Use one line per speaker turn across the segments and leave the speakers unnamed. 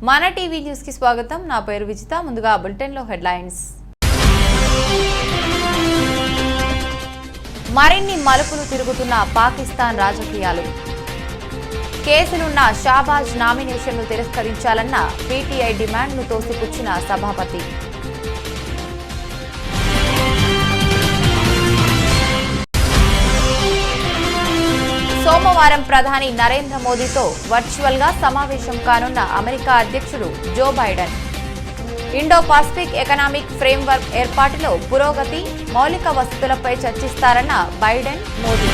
మన TV news కి స్వాగతం। నా పేరు విజిత। ముందుగా బులెటిన్ లో హెడ్లైన్స్। మరిన్ని మలుపులు తిరుగుతున్న పాకిస్తాన్ రాజకీయాలు। కేసులున్న షాబాజ్ నామినేషన్ను తిరస్కరించాలన్న పీటీఐ డిమాండ్ను తోసిపుచ్చిన సభాపతి। సోమవారం ప్రధాని నరేంద్ర మోదీతో వర్చువల్ గా సమావేశం కానున్న అమెరికా అధ్యక్షుడు Joe Biden. Indo Pacific economic framework ఏర్పాటులో పురోగతి, మౌలిక వసతులపై చర్చిస్తారన్న బైడెన్, మోదీ।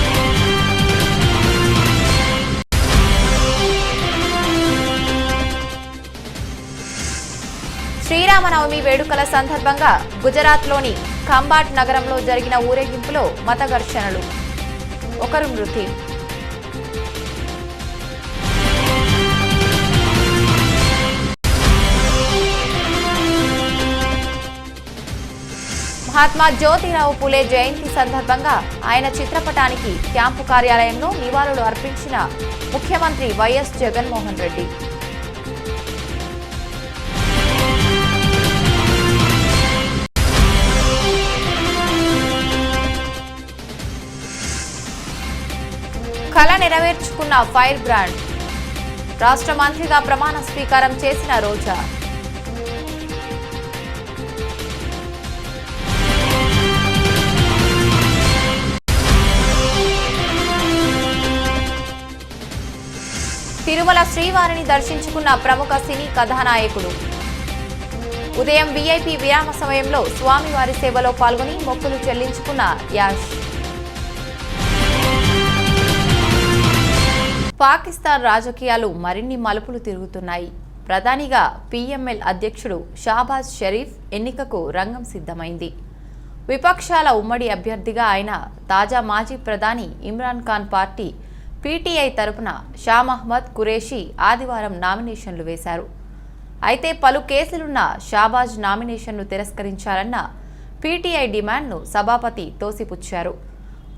శ్రీరామనవమి వేడుకల సందర్భంగా గుజరాత్లోని ఖంబాట్ నగరంలో జరిగిన ఊరేగింపులో మత ఘర్షణలు, ఒకరు మృతి। మహాత్మా జ్యోతిరావు పూలే జయంతి సందర్భంగా ఆయన చిత్రపటానికి క్యాంపు కార్యాలయంలో నివాళులు అర్పించిన ముఖ్యమంత్రి వైఎస్ జగన్మోహన్ రెడ్డి। కళ నెరవేర్చుకున్న ఫైర్ బ్రాండ్, రాష్ట్ర మంత్రిగా ప్రమాణ స్వీకారం చేసిన రోజా। తిరుమల శ్రీవారిని దర్శించుకున్న ప్రముఖ సినీ కథానాయకుడు। ఉదయం వీఐపీ విరామ సమయంలో స్వామివారి సేవలో పాల్గొని మొక్కులు చెల్లించుకున్న యాష్। పాకిస్తాన్ రాజకీయాలు మరిన్ని మలుపులు తిరుగుతున్నాయి। ప్రధానిగా పీఎంఎల్ అధ్యక్షుడు షాబాజ్ షరీఫ్ ఎన్నికకు రంగం సిద్ధమైంది। విపక్షాల ఉమ్మడి అభ్యర్థిగా ఆయన తాజా మాజీ ప్రధాని ఇమ్రాన్ ఖాన్ పార్టీ పీటీఐ తరపున షా మహ్మద్ ఖురేషీ ఆదివారం నామినేషన్లు వేశారు। అయితే పలు కేసులున్న షాబాజ్ నామినేషన్ను తిరస్కరించాలన్న పీటీఐ డిమాండ్ను సభాపతి తోసిపుచ్చారు।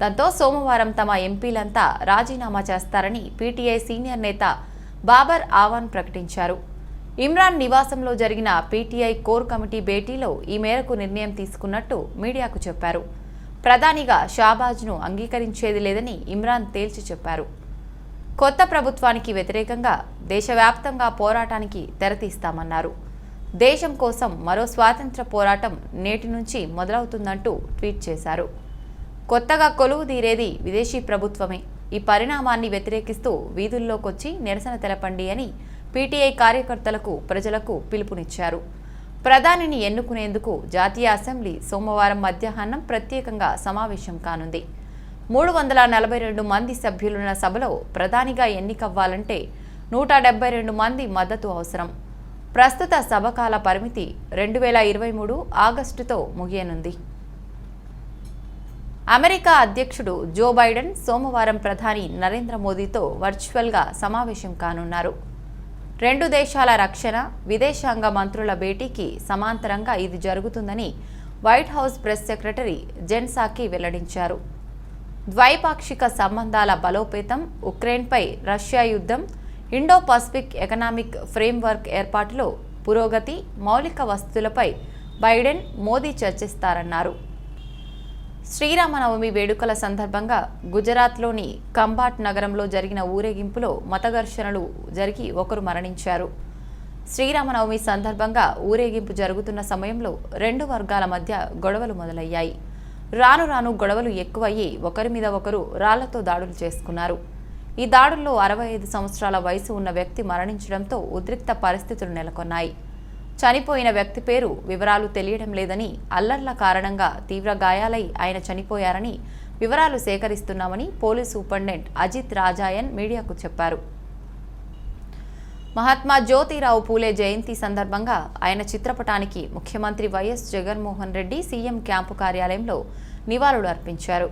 దాంతో సోమవారం తమ ఎంపీలంతా రాజీనామా చేస్తారని పీటీఐ సీనియర్ నేత బాబర్ ఆవాన్ ప్రకటించారు। ఇమ్రాన్ నివాసంలో జరిగిన పీటీఐ కోర్ కమిటీ భేటీలో ఈ మేరకు నిర్ణయం తీసుకున్నట్టు మీడియాకు చెప్పారు। ప్రధానిగా షాబాజ్ను అంగీకరించేది లేదని ఇమ్రాన్ తేల్చి చెప్పారు। కొత్త ప్రభుత్వానికి వ్యతిరేకంగా దేశవ్యాప్తంగా పోరాటానికి తెరతీస్తామన్నారు। దేశం కోసం మరో స్వాతంత్ర పోరాటం నేటి నుంచి మొదలవుతుందంటూ ట్వీట్ చేశారు। కొత్తగా కొలువుదీరేది విదేశీ ప్రభుత్వమే, ఈ పరిణామాన్ని వ్యతిరేకిస్తూ వీధుల్లోకొచ్చి నిరసన తెలపండి అని పీటీఐ కార్యకర్తలకు, ప్రజలకు పిలుపునిచ్చారు। ప్రధానిని ఎన్నుకునేందుకు జాతీయ అసెంబ్లీ సోమవారం మధ్యాహ్నం ప్రత్యేకంగా సమావేశం కానుంది। 342 మంది సభ్యులున్న సభలో ప్రధానిగా ఎన్నికవ్వాలంటే 172 మంది మద్దతు అవసరం। ప్రస్తుత సభకాల పరిమితి 2023 ఆగస్టుతో ముగియనుంది। అమెరికా అధ్యక్షుడు జో బైడెన్ సోమవారం ప్రధాని నరేంద్ర మోదీతో వర్చువల్గా సమావేశం కానున్నారు। రెండు దేశాల రక్షణ, విదేశాంగ మంత్రుల భేటీకి సమాంతరంగా ఇది జరుగుతుందని వైట్ హౌస్ ప్రెస్ సెక్రటరీ జెన్ సాకీ వెల్లడించారు। ద్వైపాక్షిక సంబంధాల బలోపేతం, ఉక్రెయిన్పై రష్యా యుద్ధం, ఇండో పసిఫిక్ ఎకనామిక్ ఫ్రేమ్వర్క్ ఏర్పాటులో పురోగతి, మౌలిక వసతులపై బైడెన్, మోదీ చర్చిస్తారన్నారు। శ్రీరామనవమి వేడుకల సందర్భంగా గుజరాత్లోని ఖంబాట్ నగరంలో జరిగిన ఊరేగింపులో మత ఘర్షణలు జరిగి ఒకరు మరణించారు। శ్రీరామనవమి సందర్భంగా ఊరేగింపు జరుగుతున్న సమయంలో రెండు వర్గాల మధ్య గొడవలు మొదలయ్యాయి। రాను రాను గొడవలు ఎక్కువయ్యి ఒకరి మీద ఒకరు రాళ్లతో దాడులు చేసుకున్నారు। ఈ దాడుల్లో 65 సంవత్సరాల వయసు ఉన్న వ్యక్తి మరణించడంతో ఉద్రిక్త పరిస్థితులు నెలకొన్నాయి। చనిపోయిన వ్యక్తి పేరు, వివరాలు తెలియడం లేదని, అల్లర్ల కారణంగా తీవ్ర గాయాలై ఆయన చనిపోయారని వివరాలు సేకరిస్తున్నామని పోలీస్ సూపరింటెండెంట్ అజిత్ రాజాయన్ మీడియాకు చెప్పారు। మహాత్మా జ్యోతిరావు పూలే జయంతి సందర్భంగా ఆయన చిత్రపటానికి ముఖ్యమంత్రి YS Jaganmohan Reddy CM camp కార్యాలయంలో నివాళులు అర్పించారు।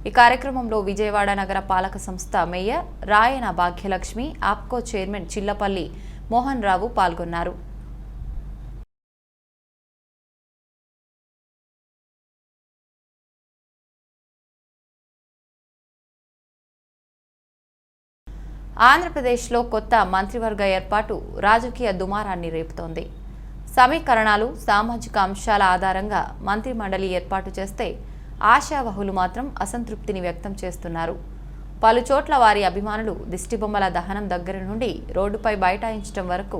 ఈ కార్యక్రమంలో విజయవాడ నగర పాలక సంస్థ మేయర్ రాయన భాగ్యలక్ష్మి, ఆప్కో చైర్మన్ చిల్లపల్లి మోహన్ రావు పాల్గొన్నారు। ఆంధ్రప్రదేశ్లో కొత్త మంత్రివర్గ ఏర్పాటు రాజకీయ దుమారాన్ని రేపుతోంది. సమీకరణాలు, సామాజిక అంశాల ఆధారంగా మంత్రిమండలి ఏర్పాటు చేస్తే ఆశావహులు మాత్రం అసంతృప్తిని వ్యక్తం చేస్తున్నారు. పలుచోట్ల వారి అభిమానులు దిష్టిబొమ్మల దహనం దగ్గర నుండి రోడ్డుపై బైఠాయించడం వరకు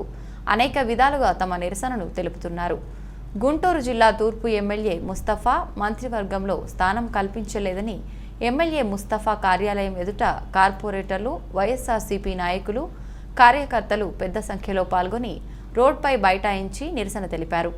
అనేక విధాలుగా తమ నిరసనను తెలుపుతున్నారు. గుంటూరు జిల్లా తూర్పు ఎమ్మెల్యే ముస్తఫా మంత్రివర్గంలో స్థానం కల్పించలేదని ఎమ్మెల్యే ముస్తఫా కార్యాలయం ఎదుట కార్పొరేటర్లు, వైఎస్ఆర్సీపీ నాయకులు, కార్యకర్తలు పెద్ద సంఖ్యలో పాల్గొని రోడ్డుపై బైఠాయించి నిరసన తెలిపారు.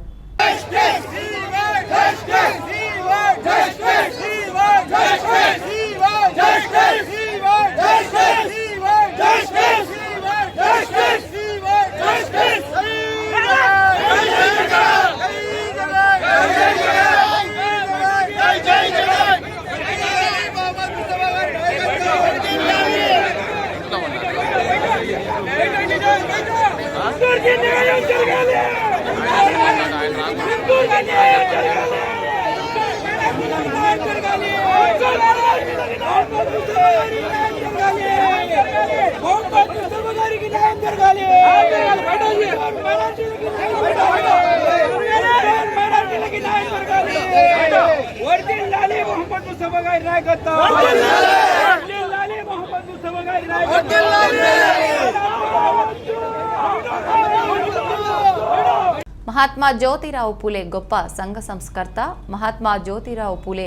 మహాత్మా జ్యోతిరావు పూలే గొప్ప సంఘ సంస్కర్త. మహాత్మా జ్యోతిరావు పూలే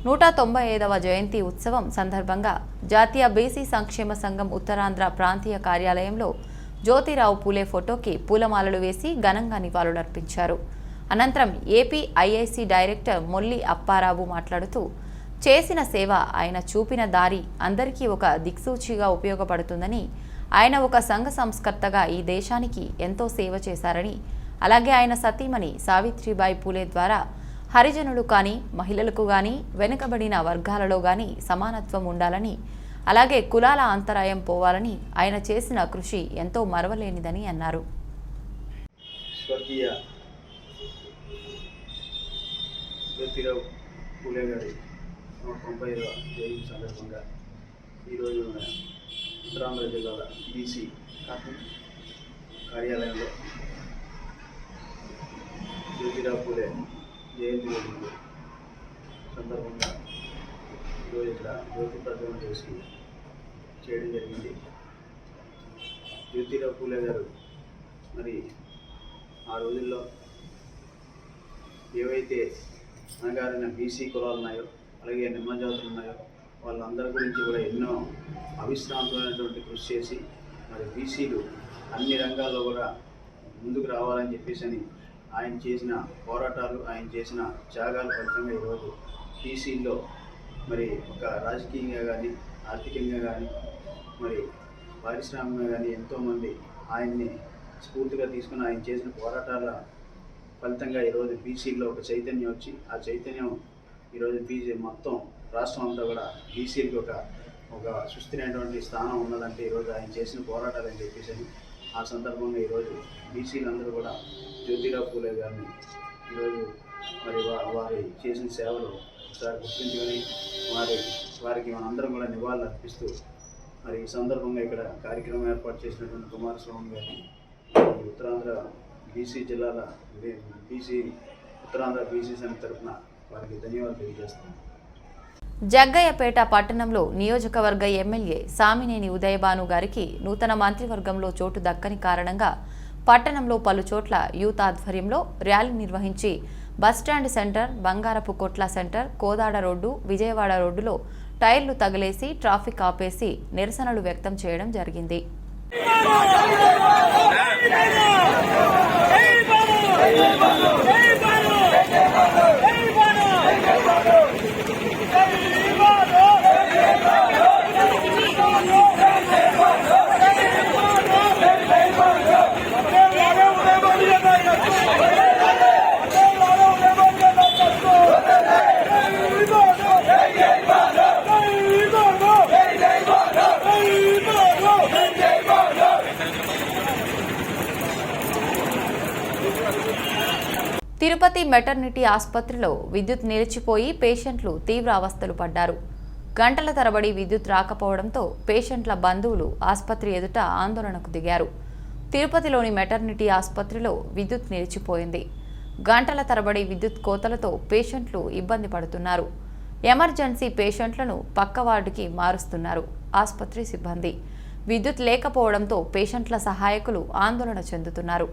195వ జయంతి ఉత్సవం సందర్భంగా జాతీయ బీసీ సంక్షేమ సంఘం ఉత్తరాంధ్ర ప్రాంతీయ కార్యాలయంలో జ్యోతిరావు పూలే ఫోటోకి పూలమాలలు వేసి ఘనంగా నివాళులర్పించారు. అనంతరం AP IIC director Molli Apparao మాట్లాడుతూ, చేసిన సేవ, ఆయన చూపిన దారి అందరికీ ఒక దిక్సూచిగా ఉపయోగపడుతుందని, ఆయన ఒక సంఘ సంస్కర్తగా ఈ దేశానికి ఎంతో సేవ చేశారని, అలాగే ఆయన సతీమణి సావిత్రిబాయి పూలే ద్వారా హరిజనులు కానీ, మహిళలకు కానీ, వెనుకబడిన వర్గాలలో కానీ సమానత్వం ఉండాలని, అలాగే కులాల అంతరాయం పోవాలని ఆయన చేసిన కృషి ఎంతో మరవలేనిదని అన్నారు.
జ్యోతిరావు పూలే గారి 195వ జయంతి సందర్భంగా ఈరోజు ఉత్తరాంధ్ర జిల్లాల బీసీ కార్యాలయంలో జ్యోతిరావు పూలే జయంతి రోజు సందర్భంగా ఈరోజు ఇక్కడ జ్యోతి ప్రజ్వలన చేయడం జరిగింది. జ్యోతిరావు పూలే గారు మరి ఆ రోజుల్లో ఏవైతే అనగారిన బీసీ కులాలు ఉన్నాయో, అలాగే నిమ్మజాతులు ఉన్నాయో, వాళ్ళందరి గురించి కూడా ఎన్నో అవిశ్రాంతమైనటువంటి కృషి చేసి మరి బీసీలు అన్ని రంగాల్లో కూడా ముందుకు రావాలని చెప్పేసి ఆయన చేసిన పోరాటాలు, ఆయన చేసిన త్యాగాల ఫలితంగా ఈరోజు బీసీల్లో మరి ఒక రాజకీయంగా కానీ, ఆర్థికంగా కానీ, మరి పారిశ్రామికంగా కానీ ఎంతోమంది ఆయన్ని స్ఫూర్తిగా తీసుకుని ఆయన చేసిన పోరాటాల ఫలితంగా ఈరోజు బీసీల్లో ఒక చైతన్యం వచ్చి, ఆ చైతన్యం ఈరోజు బీసీ మొత్తం రాష్ట్రం అంతా కూడా బీసీలకి ఒక సుస్థిరైనటువంటి స్థానం ఉన్నదంటే ఈరోజు ఆయన చేసిన పోరాటాలు అని చెప్పేసి ఆ సందర్భంగా ఈరోజు బీసీలందరూ కూడా జ్యోతిరావు పూలే గారిని ఈరోజు మరి వారి చేసిన సేవలు ఒకసారి గుర్తించుకొని వారికి మనందరం కూడా నివాళులు అర్పిస్తూ మరి ఈ సందర్భంగా ఇక్కడ కార్యక్రమం ఏర్పాటు చేసినటువంటి కుమారస్వామి గారిని ఉత్తరాంధ్ర బీసీ జిల్లాల ఉత్తరాంధ్ర బీసీ సమితి తరఫున వారికి ధన్యవాదాలు తెలియజేస్తాను.
జగ్గయ్యపేట పట్టణంలో నియోజకవర్గ ఎమ్మెల్యే సామినేని ఉదయభాను గారికి నూతన మంత్రివర్గంలో చోటు దక్కని కారణంగా పట్టణంలో పలుచోట్ల యూత్ ఆధ్వర్యంలో ర్యాలీ నిర్వహించి బస్టాండ్ సెంటర్, బంగారపు కొట్ల సెంటర్, కోదాడ రోడ్డు, విజయవాడ రోడ్డులో టైర్లు తగిలేసి ట్రాఫిక్ ఆపేసి నిరసనలు వ్యక్తం చేయడం జరిగింది. తిరుపతి మెటర్నిటీ ఆసుపత్రిలో విద్యుత్ నిలిచిపోయి పేషెంట్లు తీవ్ర అవస్థలు పడ్డారు. గంటల తరబడి విద్యుత్ రాకపోవడంతో పేషెంట్ల బంధువులు ఆసుపత్రి ఎదుట ఆందోళనకు దిగారు. తిరుపతిలోని మెటర్నిటీ ఆసుపత్రిలో విద్యుత్ నిలిచిపోయింది. గంటల తరబడి విద్యుత్ కోతలతో పేషెంట్లు ఇబ్బంది పడుతున్నారు. ఎమర్జెన్సీ పేషెంట్లను పక్క వార్డుకి మారుస్తున్నారు ఆసుపత్రి సిబ్బంది. విద్యుత్ లేకపోవడంతో పేషెంట్ల సహాయకులు ఆందోళన చెందుతున్నారు.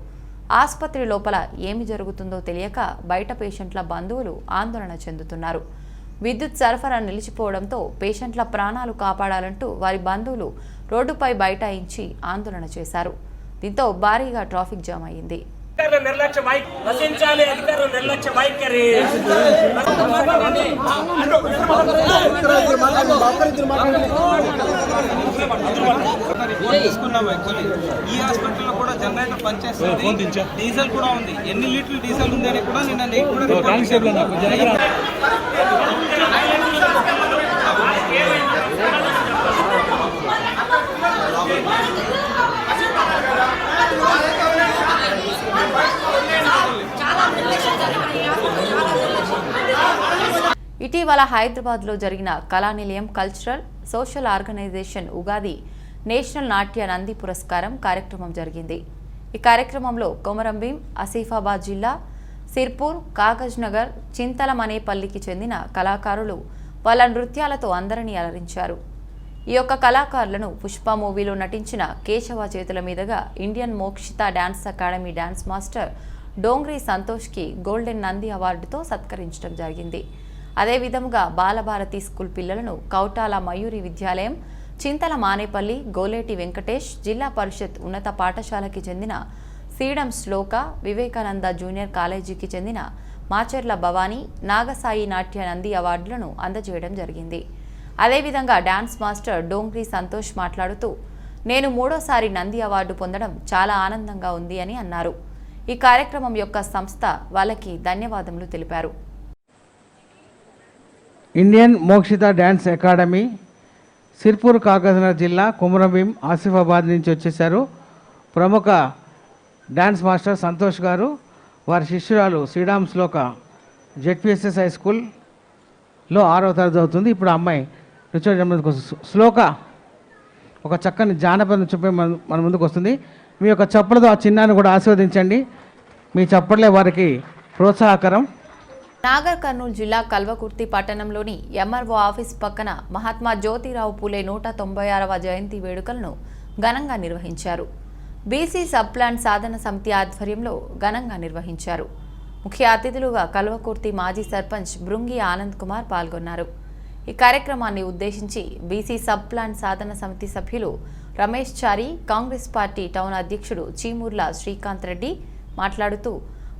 ఆసుపత్రి లోపల ఏమి జరుగుతుందో తెలియక బయట పేషెంట్ల బంధువులు ఆందోళన చెందుతున్నారు. విద్యుత్ సరఫరా నిలిచిపోవడంతో పేషెంట్ల ప్రాణాలు కాపాడాలంటూ వారి బంధువులు రోడ్డుపై బైఠాయించి ఆందోళన చేశారు. దీంతో భారీగా ట్రాఫిక్ జామ్ అయింది.
నిర్లక్ష్య నశించాలి, అధికారులు నిర్లక్ష్య వైఖరి.
తీసుకున్నాం. యాక్చువల్లీ ఈ హాస్పిటల్లో కూడా జనరేటర్ పనిచేస్తుంది, డీజిల్ కూడా ఉంది. ఎన్ని లీటర్లు డీజిల్ ఉంది అని కూడా నిన్న నైట్ కూడా
ఇటీవల హైదరాబాద్లో జరిగిన Kalanilayam cultural social organisation Ugadi national Natya Nandi పురస్కారం కార్యక్రమం జరిగింది. ఈ కార్యక్రమంలో కొమరంభీం, ఆసిఫాబాద్ జిల్లా సిర్పూర్, కాగజ్ నగర్, చింతలమనేపల్లికి చెందిన కళాకారులు వాళ్ళ నృత్యాలతో అందరినీ అలరించారు. ఈ యొక్క కళాకారులను పుష్ప మూవీలో నటించిన కేశవ చేతుల మీదుగా Indian Mokshitha dance academy dance master Dongri సంతోష్కి గోల్డెన్ నంది అవార్డుతో సత్కరించడం జరిగింది. అదేవిధంగా బాలభారతి స్కూల్ పిల్లలను కౌటాల మయూరి విద్యాలయం, చింతల మానేపల్లి, గోలేటి వెంకటేష్, జిల్లా పరిషత్ ఉన్నత పాఠశాలకి చెందిన సీడం శ్లోక, వివేకానంద జూనియర్ కాలేజీకి చెందిన మాచెర్ల భవానీ, నాగసాయి నాట్య నంది అవార్డులను అందజేయడం జరిగింది. అదేవిధంగా డ్యాన్స్ మాస్టర్ డోంగ్రీ సంతోష్ మాట్లాడుతూ, నేను 3వ నంది అవార్డు పొందడం చాలా ఆనందంగా ఉంది అని అన్నారు. ఈ కార్యక్రమం యొక్క సంస్థ వాళ్ళకి ధన్యవాదములు తెలిపారు.
Indian Mokshitha dance academy Sirpur, Kagaznagar జిల్లా, కొమరంభీం, ఆసిఫాబాద్ నుంచి వచ్చేసారు. ప్రముఖ డ్యాన్స్ మాస్టర్ సంతోష్ గారు, వారి శిష్యురాలు శ్రీరామ్ శ్లోక జెడ్పిఎస్ఎస్ హై స్కూల్లో 6వ తరగతి అవుతుంది. ఇప్పుడు అమ్మాయి నృత్యం శ్లోక ఒక చక్కని జానపద నృత్యంపై మన ముందుకు వస్తుంది. మీ యొక్క చప్పలతో ఆ చిన్నాన్ని కూడా ఆశీర్వదించండి. మీ చప్పట్లే వారికి ప్రోత్సాహకరం.
నాగర్ కర్నూలు జిల్లా కల్వకుర్తి పట్టణంలోని ఎంఆర్ఓ ఆఫీస్ పక్కన మహాత్మా జ్యోతిరావు పూలే 196వ జయంతి వేడుకలను ఘనంగా నిర్వహించారు. బీసీ సబ్ ప్లాన్ సాధన సమితి ఆధ్వర్యంలో ఘనంగా నిర్వహించారు. ముఖ్య అతిథులుగా కల్వకుర్తి మాజీ సర్పంచ్ బృంగి ఆనంద్ కుమార్ పాల్గొన్నారు. ఈ కార్యక్రమాన్ని ఉద్దేశించి బీసీ సబ్ ప్లాన్ సాధన సమితి సభ్యులు రమేష్ చారి, కాంగ్రెస్ పార్టీ టౌన్ అధ్యక్షుడు చీమూర్ల శ్రీకాంత్ రెడ్డి మాట్లాడుతూ,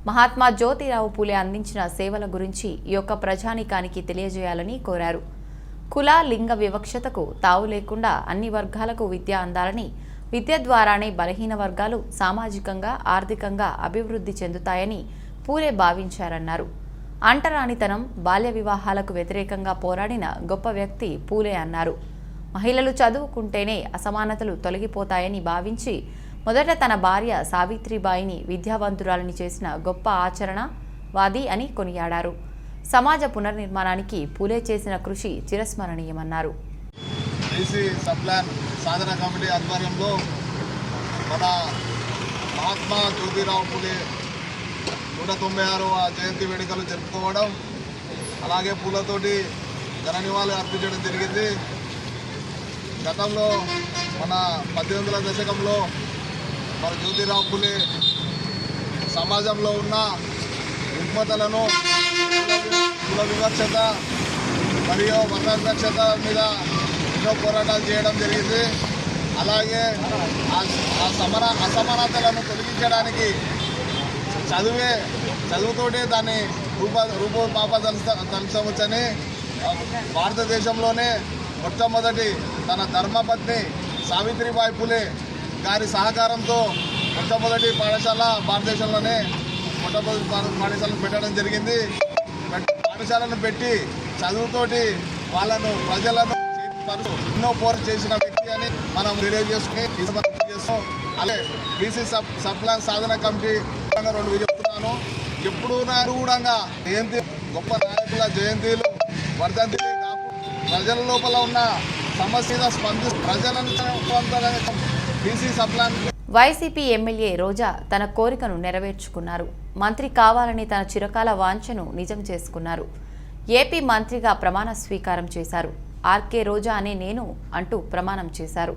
మహాత్మా జ్యోతిరావు పూలే అందించిన సేవల గురించి ఈ యొక్క ప్రజానీకానికి తెలియజేయాలని కోరారు. కుల, లింగ వివక్షతకు తావు లేకుండా అన్ని వర్గాలకు విద్య అందాలని, విద్య ద్వారానే బలహీన వర్గాలు సామాజికంగా, ఆర్థికంగా అభివృద్ధి చెందుతాయని పూలే భావించారన్నారు. అంటరానితనం, బాల్య వివాహాలకు వ్యతిరేకంగా పోరాడిన గొప్ప వ్యక్తి పూలే అన్నారు. మహిళలు చదువుకుంటేనే అసమానతలు తొలగిపోతాయని భావించి మొదట తన భార్య సావిత్రిబాయిని విద్యావంతురాలని చేసిన గొప్ప ఆచరణవాది అని కొనియాడారు. సమాజ పునర్నిర్మాణానికి పూలే చేసిన కృషి చిరస్మరణీయమన్నారు.
బీసీ సబ్ ప్లాన్ సాధన కమిటీ ఆధ్వర్యంలో మన మహాత్మా జ్యోతిరావు పూలే 196వ జయంతి వేడుకలు జరుపుకోవడం, అలాగే పూలతోటి ఘన నివాళులు అర్పించడం జరిగింది. గతంలో మన 1800ల దశకంలో మన జ్యోతిరావు పూలే సమాజంలో ఉన్న రుగ్మతలను, కుల వివక్షత మరియు వర్ణవివక్షత మీద ఎన్నో పోరాటాలు చేయడం జరిగింది. అలాగే అసమానతలను తొలగించడానికి చదువుతోటే దాన్ని రూపమాపదలచవచ్చని భారతదేశంలోనే మొట్టమొదటి తన ధర్మపత్ని సావిత్రిబాయి పూలే గారి సహకారంతో మొట్టమొదటి పాఠశాల భారతదేశంలోనే మొట్టమొదటి పాఠశాలను పెట్టడం జరిగింది. పాఠశాలను పెట్టి చదువుతోటి వాళ్ళను ప్రజలను ఎన్నో పోరాటం చేసిన వ్యక్తి అని మనం తెలియజేసుకుని చేస్తాం. అలాగే బీసీ సబ్ ప్లాన్ సాధన కమిటీ 2 చెప్తున్నాను. ఎప్పుడు కూడా జయంతి, గొప్ప నాయకుల జయంతిలు, వర్ధంతి ప్రజల లోపల ఉన్న సమస్య స్పందిస్తూ ప్రజలను బీసీ సప్లాన్.
వైసీపీ ఎమ్మెల్యే రోజా తన కోరికను నెరవేర్చుకున్నారు. మంత్రి కావాలని తన చిరకాల వాంఛను నిజం చేసుకున్నారు. ఏపీ మంత్రిగా ప్రమాణ స్వీకారం చేశారు. ఆర్కే రోజా అనే నేను అంటూ ప్రమాణం చేశారు.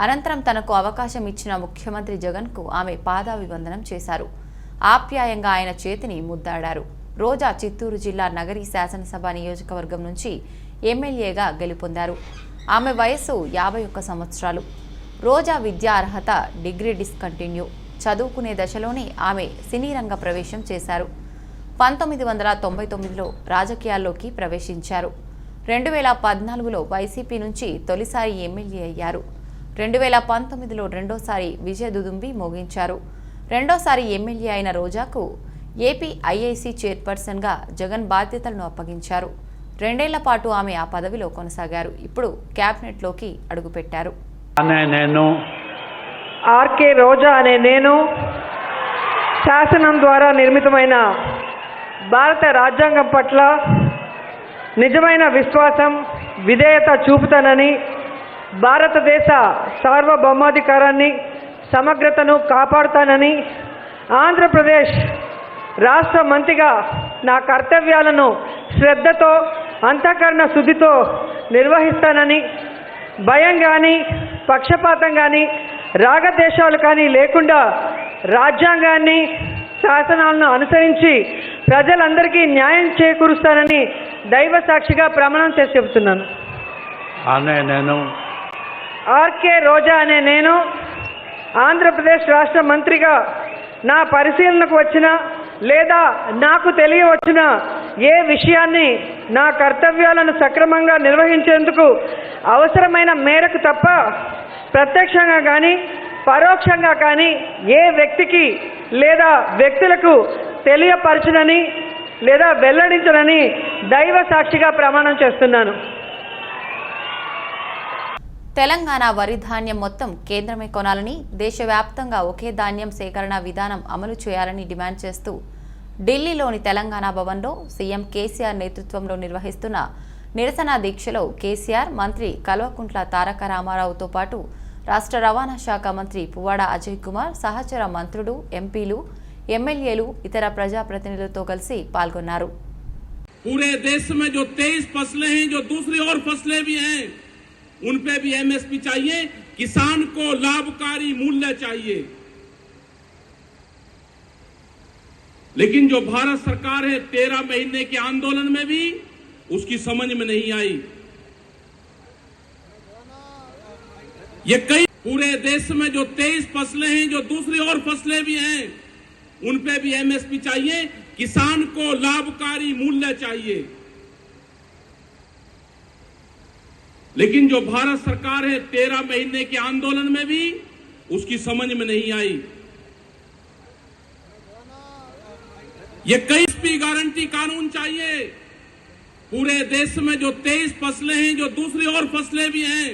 అనంతరం తనకు అవకాశం ఇచ్చిన ముఖ్యమంత్రి జగన్కు ఆమె పాదాభివందనం చేశారు. ఆప్యాయంగా ఆయన చేతిని ముద్దాడారు. రోజా చిత్తూరు జిల్లా నగరి శాసనసభ నియోజకవర్గం నుంచి ఎమ్మెల్యేగా గెలుపొందారు. ఆమె వయస్సు 51 సంవత్సరాలు. రోజా విద్యా అర్హత డిగ్రీ డిస్కంటిన్యూ. చదువుకునే దశలోనే ఆమె సినీ రంగ ప్రవేశం చేశారు. 1999లో రాజకీయాల్లోకి ప్రవేశించారు. 2014లో వైసీపీ నుంచి తొలిసారి ఎమ్మెల్యే అయ్యారు. 2019లో రెండోసారి విజయ దుదుంబి మోగించారు. రెండోసారి ఎమ్మెల్యే అయిన రోజాకు ఏపీ ఐఐసీ చైర్పర్సన్గా జగన్ బాధ్యతలను అప్పగించారు. 2 ఏళ్ల పాటు ఆమె ఆ పదవిలో కొనసాగారు. ఇప్పుడు క్యాబినెట్లోకి అడుగుపెట్టారు.
నేను ఆర్కే రోజా అనే నేను శాసనం ద్వారా నిర్మితమైన భారత రాజ్యాంగం పట్ల నిజమైన విశ్వాసం, విధేయత చూపుతానని, భారతదేశ సార్వభౌమాధికారాన్ని, సమగ్రతను కాపాడుతానని, ఆంధ్రప్రదేశ్ రాష్ట్ర మంత్రిగా నా కర్తవ్యాలను శ్రద్ధతో, అంతఃకరణ శుద్ధితో నిర్వహిస్తానని, భయం కానీ, పక్షపాతం కానీ, రాగద్వేషాలు కానీ లేకుండా రాజ్యాంగాన్ని, శాసనాలను అనుసరించి ప్రజలందరికీ న్యాయం చేకూరుస్తానని దైవ సాక్షిగా ప్రమాణం చేసి చెబుతున్నాను.
నేను
ఆర్కే రోజా అనే నేను ఆంధ్రప్రదేశ్ రాష్ట్ర మంత్రిగా నా పరిశీలనకు వచ్చిన లేదా నాకు తెలియవచ్చిన ఏ విషయాన్ని నా కర్తవ్యాలను సక్రమంగా నిర్వహించేందుకు అవసరమైన మేరకు తప్ప ప్రత్యక్షంగా కానీ పరోక్షంగా కానీ ఏ వ్యక్తికి లేదా వ్యక్తులకు తెలియపరచునని లేదా వెల్లడించనని దైవ సాక్షిగా ప్రమాణం చేస్తున్నాను.
తెలంగాణ వరి ధాన్యం మొత్తం కేంద్రమే కొనాలని, దేశవ్యాప్తంగా ఒకే ధాన్యం సేకరణ విధానం అమలు చేయాలని డిమాండ్ చేస్తూ ఢిల్లీలోని తెలంగాణ భవన్లో సీఎం కేసీఆర్ నేతృత్వంలో నిర్వహిస్తున్న నిరసన దీక్షలో కేసీఆర్, మంత్రి కల్వకుంట్ల తారక రామారావుతో పాటు రాష్ట్ర రవాణా శాఖ మంత్రి పువ్వాడ అజయ్ కుమార్, సహచర మంత్రులు, ఎంపీలు, ఎమ్మెల్యేలు, ఇతర ప్రజాప్రతినిధులతో కలిసి పాల్గొన్నారు.
पूरे देश में जो 23 फसलें हैं, जो दूसरी और फसलें भी हैं, उन पे भी एमएसपी चाहिए. किसान को लाभकारी मूल्य चाहिए. लेकिन जो भारत सरकार है 13 महीने के आंदोलन में भी उसकी समझ में नहीं आई. ये कई पूरे देश में जो 23 फसलें हैं, जो दूसरी और फसलें भी हैं, उन पे भी एमएसपी चाहिए. किसान को लाभकारी मूल्य चाहिए. लेकिन जो भारत सरकार है 13 महीने के आंदोलन में भी उसकी समझ में नहीं आई. ये कई एमएसपी गारंटी कानून चाहिए. पूरे देश में जो 23 फसलें हैं, जो दूसरी और फसलें भी हैं,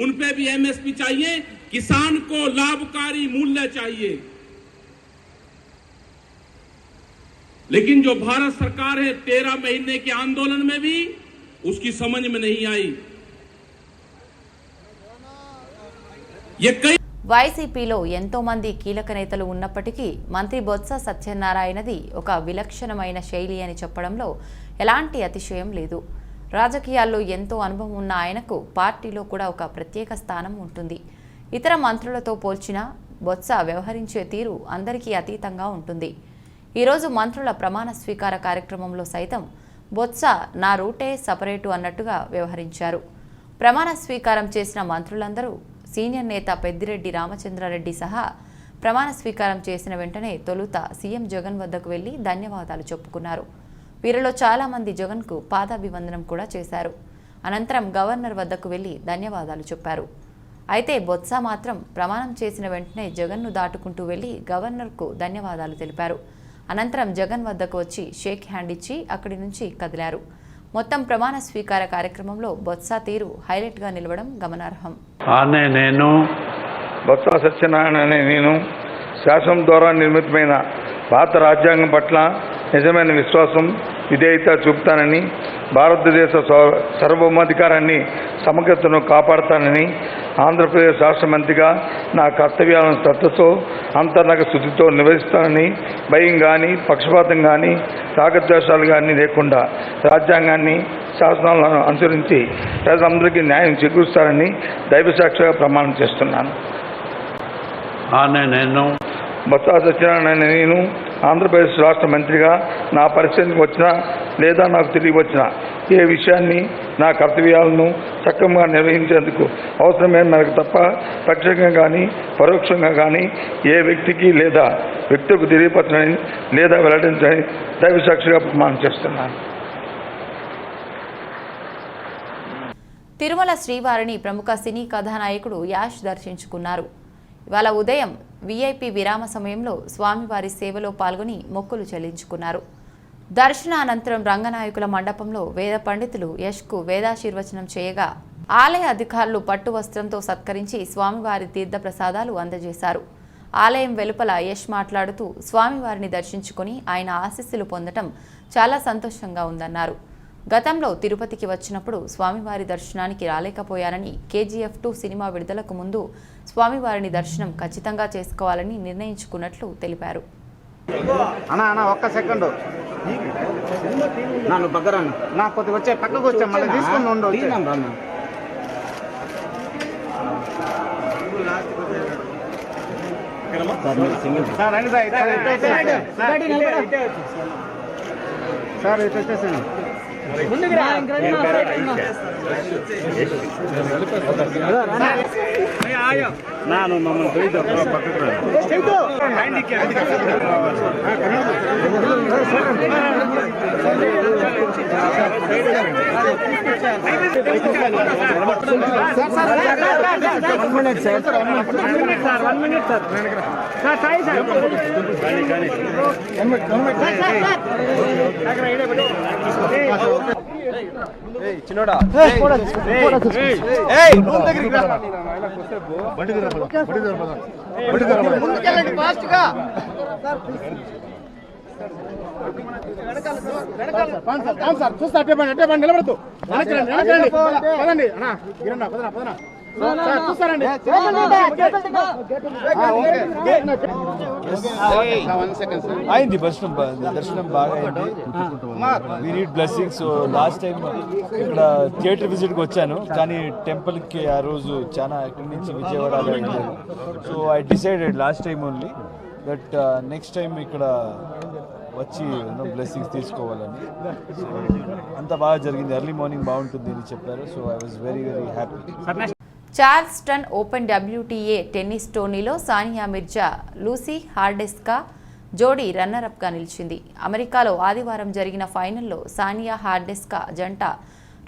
उन पे भी एमएसपी चाहिए. किसान को लाभकारी मूल्य चाहिए. लेकिन जो भारत सरकार है 13 महीने के आंदोलन में भी उसकी समझ में नहीं आई. ये कई
వైసీపీలో ఎంతో మంది కీలక నేతలు ఉన్నప్పటికీ మంత్రి బొత్స సత్యనారాయణది ఒక విలక్షణమైన శైలి అని చెప్పడంలో ఎలాంటి అతిశయం లేదు. రాజకీయాల్లో ఎంతో అనుభవం ఉన్న ఆయనకు పార్టీలో కూడా ఒక ప్రత్యేక స్థానం ఉంటుంది. ఇతర మంత్రులతో పోల్చినా బొత్స వ్యవహరించే తీరు అందరికీ అతీతంగా ఉంటుంది. ఈరోజు మంత్రుల ప్రమాణ స్వీకార కార్యక్రమంలో సైతం బొత్స నా రూటే సపరేటు అన్నట్టుగా వ్యవహరించారు. ప్రమాణ స్వీకారం చేసిన మంత్రులందరూ సీనియర్ నేత పెద్దిరెడ్డి రామచంద్రారెడ్డి సహా ప్రమాణ స్వీకారం చేసిన వెంటనే తొలుత సీఎం జగన్ వద్దకు వెళ్లి ధన్యవాదాలు చెప్పుకున్నారు. వీరిలో చాలామంది జగన్కు పాదాభివందనం కూడా చేశారు. అనంతరం గవర్నర్ వద్దకు వెళ్లి ధన్యవాదాలు చెప్పారు. అయితే బొత్స మాత్రం ప్రమాణం చేసిన వెంటనే జగన్ను దాటుకుంటూ వెళ్లి గవర్నర్కు ధన్యవాదాలు తెలిపారు. అనంతరం జగన్ వద్దకు వచ్చి షేక్ హ్యాండ్ ఇచ్చి అక్కడి నుంచి కదిలారు. మొత్తం ప్రమాణ స్వీకార కార్యక్రమంలో బొత్స తీరు హైలైట్గా నిలవడం గమనార్హం.
నేను బొత్స సత్యనారాయణ అనే నేను శాసనం ద్వారా నిర్మితమైన భారత రాజ్యాంగం పట్ల నిజమైన విశ్వాసం, విధేయత చూపుతానని, భారతదేశ సార్వభౌమాధికారాన్ని సమగ్రతను కాపాడతానని ఆంధ్రప్రదేశ్ రాష్ట్ర మంత్రిగా నా కర్తవ్యాలను శ్రద్ధతో అంతర్గత శుద్ధితో నిర్వహిస్తానని భయం కానీ పక్షపాతం కానీ రాగద్వేషాలు కానీ లేకుండా రాజ్యాంగాన్ని శాసనాలను అనుసరించి ప్రజలందరికీ న్యాయం చేకూరుస్తారని దైవసాక్షిగా ప్రమాణం చేస్తున్నాను.
నేను
బొత్స సత్యనారాయణ నేను ఆంధ్రప్రదేశ్ రాష్ట్ర మంత్రిగా నా పరిస్థితికి వచ్చినా లేదా నాకు తిరిగి వచ్చిన ఏ విషయాన్ని నా కర్తవ్యాలను సక్రమంగా నిర్వహించేందుకు అవసరమైన మేరకు తప్ప ప్రత్యక్షంగా కానీ పరోక్షంగా కానీ ఏ వ్యక్తికి లేదా వ్యక్తులకు తెలియపరచని లేదా వెల్లడించని దైవసాక్షిగా ప్రమాణం చేస్తున్నాను.
తిరుమల శ్రీవారిని ప్రముఖ సినీ కథానాయకుడు యాష్ దర్శించుకున్నారు. ఇవాళ ఉదయం వీఐపీ విరామ సమయంలో స్వామివారి సేవలో పాల్గొని మొక్కులు చెల్లించుకున్నారు. దర్శనానంతరం రంగనాయకుల మండపంలో వేద పండితులు యష్కు వేదాశీర్వచనం చేయగా ఆలయ అధికారులు పట్టు వస్త్రంతో సత్కరించి స్వామివారి తీర్థ ప్రసాదాలు అందజేశారు. ఆలయం వెలుపల యష్ మాట్లాడుతూ స్వామివారిని దర్శించుకుని ఆయన ఆశీస్సులు పొందటం చాలా సంతోషంగా ఉందన్నారు. గతంలో తిరుపతికి వచ్చినప్పుడు స్వామివారి దర్శనానికి రాలేకపోయానని KGF2 సినిమా విడుదలకు ముందు స్వామివారిని దర్శనం ఖచ్చితంగా చేసుకోవాలని నిర్ణయించుకున్నట్లు తెలిపారు.
ఒక్క సెకండ్ నన్ను బగ్గరాను నా కొద్దిగా వచ్చే పక్కకు వచ్చా మళ్ళీ తీసుకుని ఉండవు. సార్ ఇటు వచ్చేసాను. ನಾನು ಮಮ್ಮಲ್ని చిన్నోడా చూస్తా అట్టే బండి నిలబడదు పదండి చూస్తారండి.
అయింది దర్శనం బాగా అయింది. We need blessings. So last time ఇక్కడ థియేటర్ విజిట్కి వచ్చాను కానీ టెంపుల్కి ఆ రోజు చాలా ఇక్కడి నుంచి విజయవాడ వెళ్ళలేదు. So I decided last time only that next time ఇక్కడ వచ్చి బ్లెస్సింగ్స్ తీసుకోవాలని. సో అంత బాగా జరిగింది. ఎర్లీ మార్నింగ్ బాగుంటుంది అని చెప్పారు. So I was very very happy.
Charleston open WTA tennis టోర్నీలో సానియా మిర్జా లూసీ హార్డెస్కా జోడీ రన్నరప్గా నిలిచింది. అమెరికాలో ఆదివారం జరిగిన ఫైనల్లో సానియా హార్డెస్కా జంట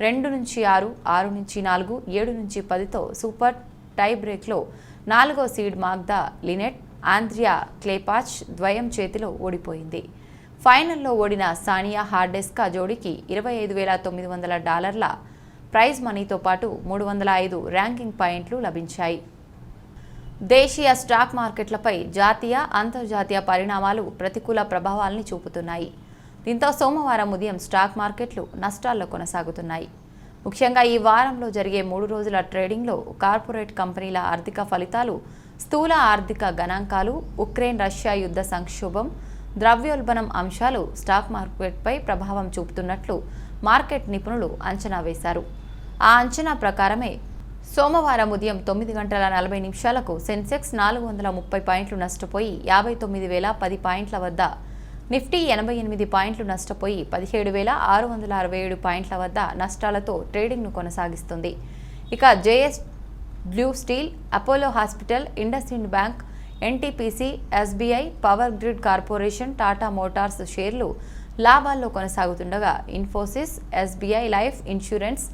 2-6, 6-4, 7-10తో సూపర్ టై బ్రేక్లో 4వ సీడ్ మాగ్దా లినెట్ ఆంద్రియా క్లేపాచ్ ద్వయం చేతిలో ఓడిపోయింది. ఫైనల్లో ఓడిన సానియా హార్డెస్కా జోడీకి $25,900 ప్రైజ్ మనీతో పాటు 305 ర్యాంకింగ్ పాయింట్లు లభించాయి. దేశీయ స్టాక్ మార్కెట్లపై జాతీయ, అంతర్జాతీయ పరిణామాలు ప్రతికూల ప్రభావాల్ని చూపుతున్నాయి. దీంతో సోమవారం ఉదయం స్టాక్ మార్కెట్లు నష్టాల్లో కొనసాగుతున్నాయి. ముఖ్యంగా ఈ వారంలో జరిగే 3 రోజుల ట్రేడింగ్లో కార్పొరేట్ కంపెనీల ఆర్థిక ఫలితాలు, స్థూల ఆర్థిక గణాంకాలు, ఉక్రెయిన్ రష్యా యుద్ధ సంక్షోభం, ద్రవ్యోల్బణం అంశాలు స్టాక్ మార్కెట్పై ప్రభావం చూపుతున్నట్లు మార్కెట్ నిపుణులు అంచనా వేశారు. ఆ అంచనా ప్రకారమే సోమవారం ఉదయం 9:40 సెన్సెక్స్ 430 పాయింట్లు నష్టపోయి 59,010 పాయింట్ల వద్ద, నిఫ్టీ 88 పాయింట్లు నష్టపోయి 17,667 పాయింట్ల వద్ద నష్టాలతో ట్రేడింగ్ను కొనసాగిస్తుంది. ఇక JSW steel, Apollo hospital, IndusInd bank, NTPC, SBI, power grid corporation, Tata motors షేర్లు లాభాల్లో కొనసాగుతుండగా Infosys, SBI life insurance,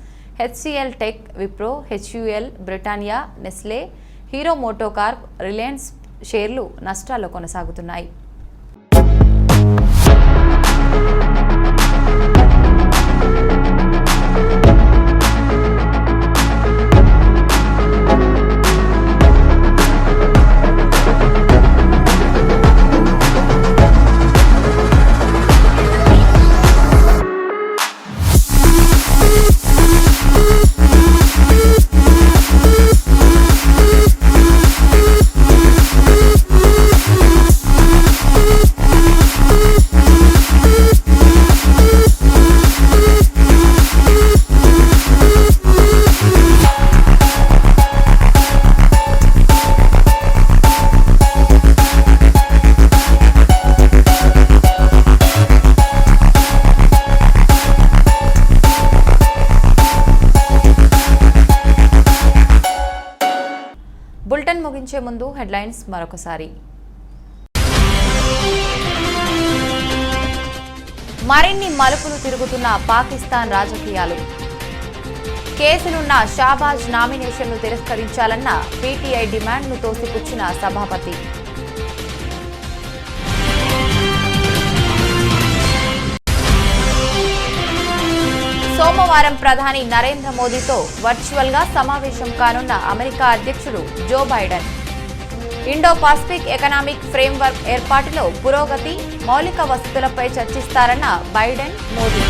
HCL tech, Wipro, HUL, Britannia, Nestle, Hero MotoCorp, Reliance షేర్లు నష్టాల్లో కొనసాగుతున్నాయి. ముందు హెడ్లైన్స్ మరొకసారి. మరిన్ని మలుపులు తిరుగుతున్న పాకిస్తాన్ రాజకీయాలు. కేసులున్న షాబాజ్ నామినేషన్ను తిరస్కరించాలన్న పీటీఐ డిమాండ్ను తోసిపుచ్చిన సభాపతి. సోమవారం ప్రధాని నరేంద్ర మోదీతో వర్చువల్గా సమావేశం కానున్న అమెరికా అధ్యక్షుడు Joe Biden. Indo Pacific economic framework ఏర్పాటులో పురోగతి, మౌలిక వసతులపై చర్చిస్తారన్న బైడెన్, మోదీ.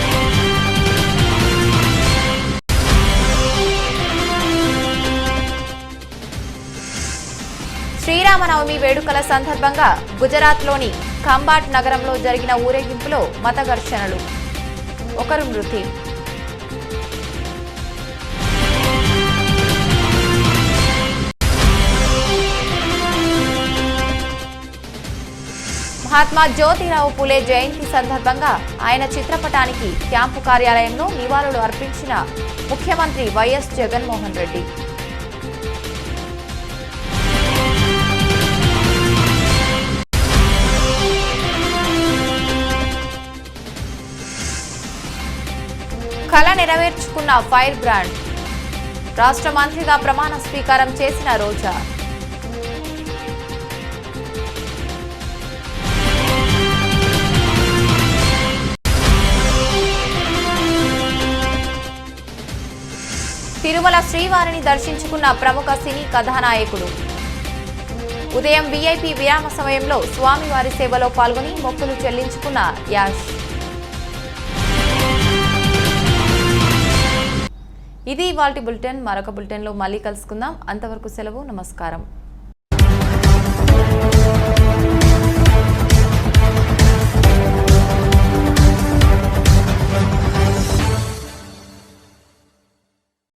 శ్రీరామనవమి వేడుకల సందర్భంగా గుజరాత్లోని ఖంబాట్ నగరంలో జరిగిన ఊరేగింపులో మత ఘర్షణలు, ఒకరు మృతి. మహాత్మా జ్యోతిరావు పులే జయంతి సందర్భంగా ఆయన చిత్రపటానికి క్యాంపు కార్యాలయంలో నివాళులు అర్పించిన ముఖ్యమంత్రి వైఎస్ జగన్మోహన్ రెడ్డి. కళ నెరవేర్చుకున్న ఫైర్ బ్రాండ్. రాష్ట్ర మంత్రిగా ప్రమాణ స్వీకారం చేసిన రోజా. తిరుమల శ్రీవారిని దర్శించుకున్న ప్రముఖ సినీ కథానాయకుడు. ఉదయం వీఐపీ విరామ సమయంలో స్వామివారి సేవలో పాల్గొని మొక్కులు చెల్లించుకున్న యాష్. ఇది ఇవాల్టి బులెటిన్. మరొక బులెటిన్లో మళ్ళీ కలుసుకుందాం. అంతవరకు సెలవు. నమస్కారం.